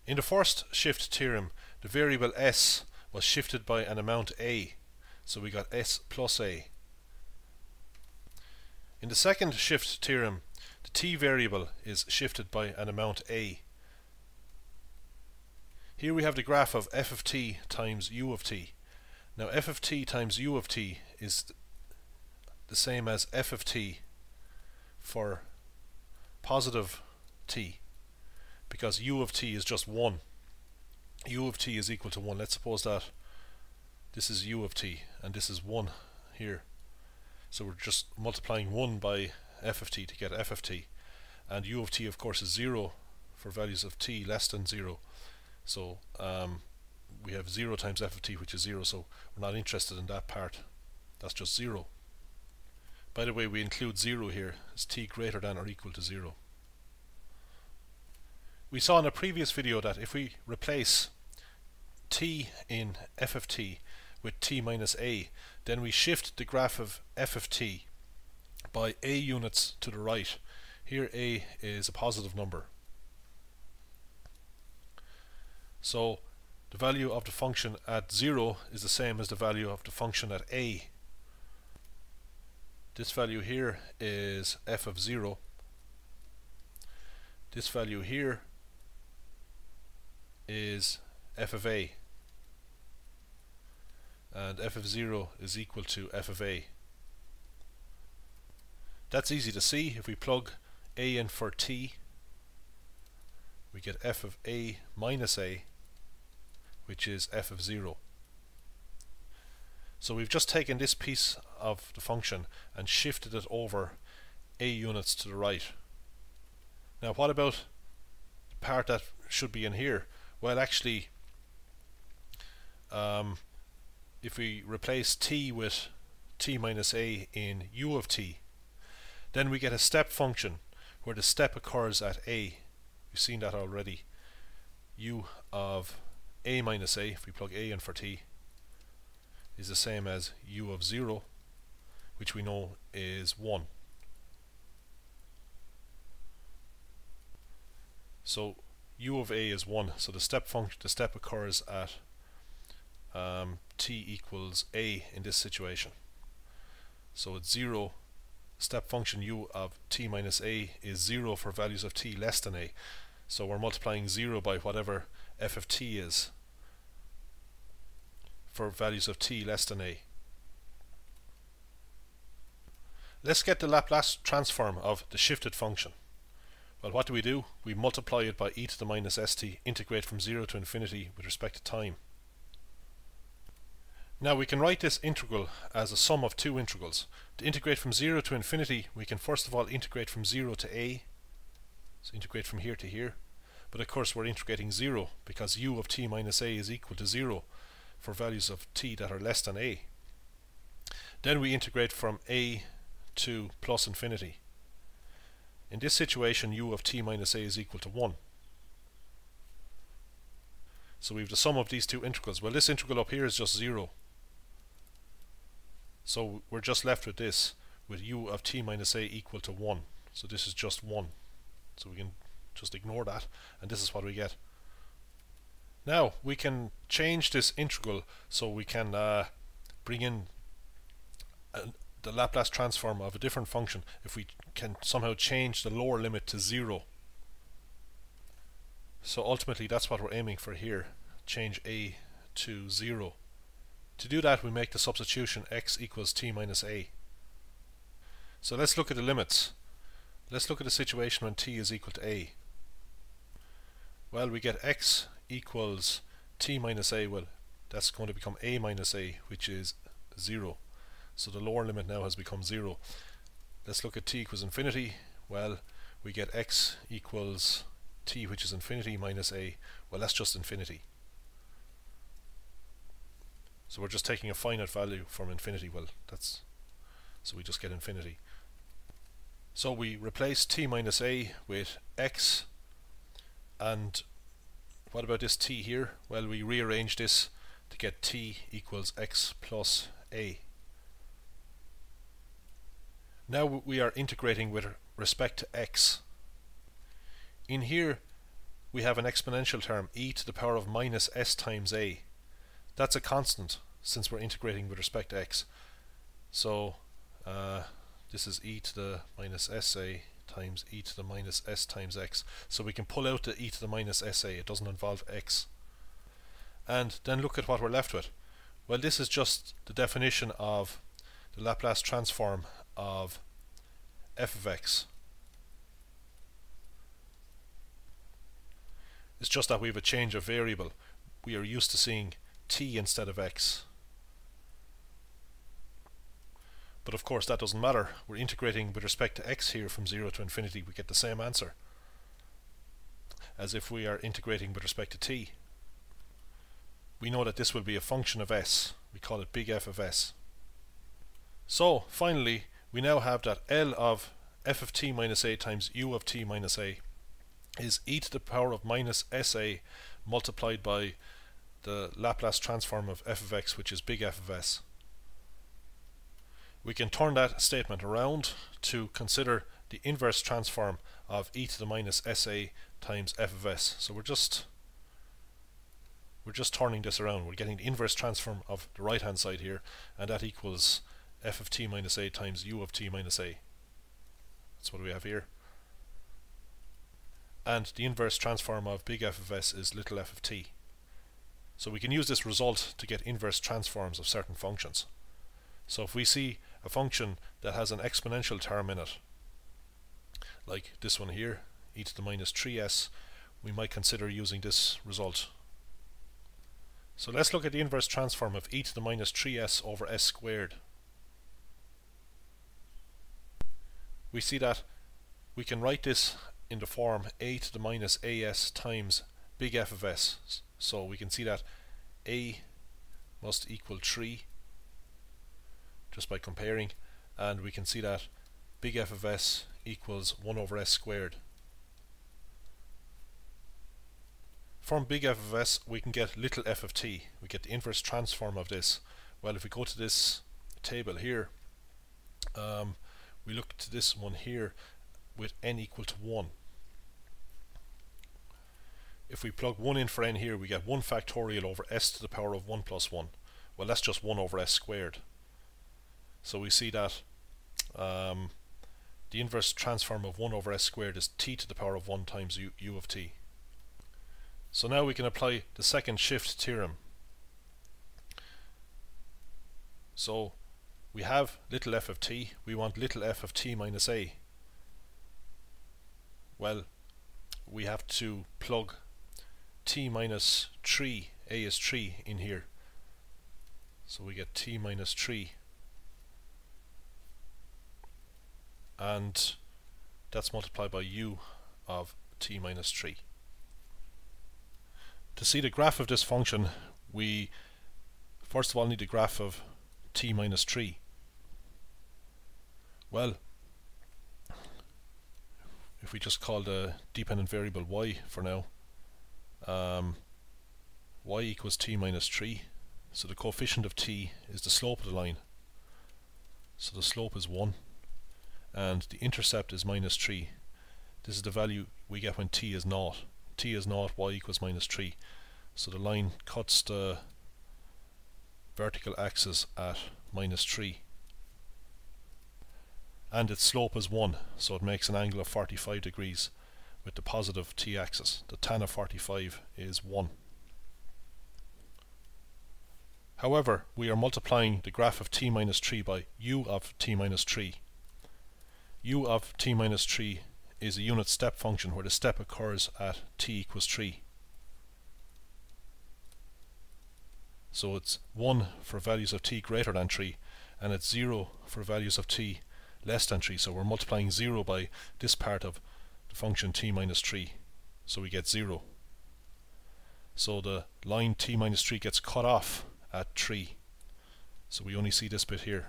In the first shift theorem, the variable s was shifted by an amount a, so we got s plus a. In the second shift theorem, the t variable is shifted by an amount a. Here we have the graph of f of t times u of t. Now f of t times u of t is the same as f of t for positive t, because u of t is just 1. U of t is equal to 1. Let's suppose that this is u of t and this is 1 here. So we're just multiplying 1 by f of t to get f of t. And u of t, of course, is 0 for values of t less than 0. So we have 0 times f of t, which is 0, so we're not interested in that part. That's just 0. By the way, we include 0 here as t greater than or equal to 0. We saw in a previous video that if we replace t in f of t with t minus a, then we shift the graph of f of t by a units to the right. Here a is a positive number. So the value of the function at 0 is the same as the value of the function at a. This value here is f of 0. This value here is f of a. And f of 0 is equal to f of a. That's easy to see. If we plug a in for t, we get f of a minus a, which is f of 0. So we've just taken this piece of the function and shifted it over a units to the right. Now what about the part that should be in here? Well, actually, if we replace t with t minus a in u of t, then we get a step function where the step occurs at a. We've seen that already. U of a minus a, if we plug a in for t, is the same as u of 0, which we know is 1. So u of a is 1, so the step occurs at t equals a in this situation. So it's 0. Step function u of t minus a is 0 for values of t less than a. So we're multiplying 0 by whatever f of t is for values of t less than a. Let's get the Laplace transform of the shifted function. Well, what do? We multiply it by e to the minus st, integrate from 0 to infinity with respect to time. Now we can write this integral as a sum of two integrals. To integrate from 0 to infinity, we can first of all integrate from 0 to a, so integrate from here to here. But of course we're integrating 0 because u of t minus a is equal to 0 for values of t that are less than a. Then we integrate from a to plus infinity. In this situation, u of t minus a is equal to 1. So we have the sum of these two integrals. Well, this integral up here is just 0. So we're just left with this, with u of t minus a equal to 1. So this is just 1. So we can just ignore that, and this is what we get. Now we can change this integral so we can bring in the Laplace transform of a different function if we can somehow change the lower limit to 0. So ultimately that's what we're aiming for here, change a to 0. To do that, we make the substitution x equals t minus a. So let's look at the limits. Let's look at the situation when t is equal to a. Well, we get x equals t minus a. Well, that's going to become a minus a, which is 0. So the lower limit now has become 0. Let's look at t equals infinity. Well, we get x equals t, which is infinity, minus a. Well, that's just infinity. So we're just taking a finite value from infinity. Well, that's, so we just get infinity. So we replace t minus a with x, and what about this t here? Well, we rearrange this to get t equals x plus a. Now we are integrating with respect to x. In here, we have an exponential term, e to the power of minus s times a. That's a constant since we're integrating with respect to x. So this is e to the minus sa times e to the minus s times x. So we can pull out the e to the minus sa, it doesn't involve x. And then look at what we're left with. Well, this is just the definition of the Laplace transform of f of x. It's just that we have a change of variable. We are used to seeing t instead of x. But of course that doesn't matter. We're integrating with respect to x here from 0 to infinity. We get the same answer as if we are integrating with respect to t. We know that this will be a function of s. We call it big F of s. So finally we now have that L of f of t minus a times u of t minus a is e to the power of minus sa multiplied by the Laplace transform of f of x, which is big F of s. We can turn that statement around to consider the inverse transform of e to the minus sa times f of s. So we're just turning this around. We're getting the inverse transform of the right hand side here, and that equals f of t minus a times u of t minus a. That's what we have here. And the inverse transform of big F of s is little f of t. So we can use this result to get inverse transforms of certain functions. So if we see a function that has an exponential term in it, like this one here, e to the minus 3s, we might consider using this result. So let's look at the inverse transform of e to the minus 3s over s squared. We see that we can write this in the form a to the minus as times big F of s. So we can see that a must equal 3 just by comparing, and we can see that big F of s equals 1 over s squared. From big F of s we can get little f of t. We get the inverse transform of this. Well, if we go to this table here, we look to this one here with n equal to 1. If we plug 1 in for n here, we get 1 factorial over s to the power of 1 plus 1. Well, that's just 1 over s squared. So we see that the inverse transform of 1 over s squared is t to the power of 1 times u of t. So now we can apply the second shift theorem. So we have little f of t, we want little f of t minus a. Well, we have to plug t minus 3, a is 3, in here. So we get t minus 3, and that's multiplied by u of t minus 3. To see the graph of this function, we first of all need the graph of t minus 3. Well, if we just call the dependent variable y for now, y equals t minus 3, so the coefficient of t is the slope of the line, so the slope is 1, and the intercept is minus 3. This is the value we get when t is 0. T is 0, y equals minus 3. So the line cuts the vertical axis at minus 3. And its slope is 1, so it makes an angle of 45 degrees with the positive t-axis. The tan of 45 is 1. However, we are multiplying the graph of t minus 3 by u of t minus 3. U of t minus 3 is a unit step function where the step occurs at t equals 3. So it's 1 for values of t greater than 3, and it's 0 for values of t less than 3. So we're multiplying 0 by this part of the function t minus 3, so we get 0. So the line t minus 3 gets cut off at 3, so we only see this bit here.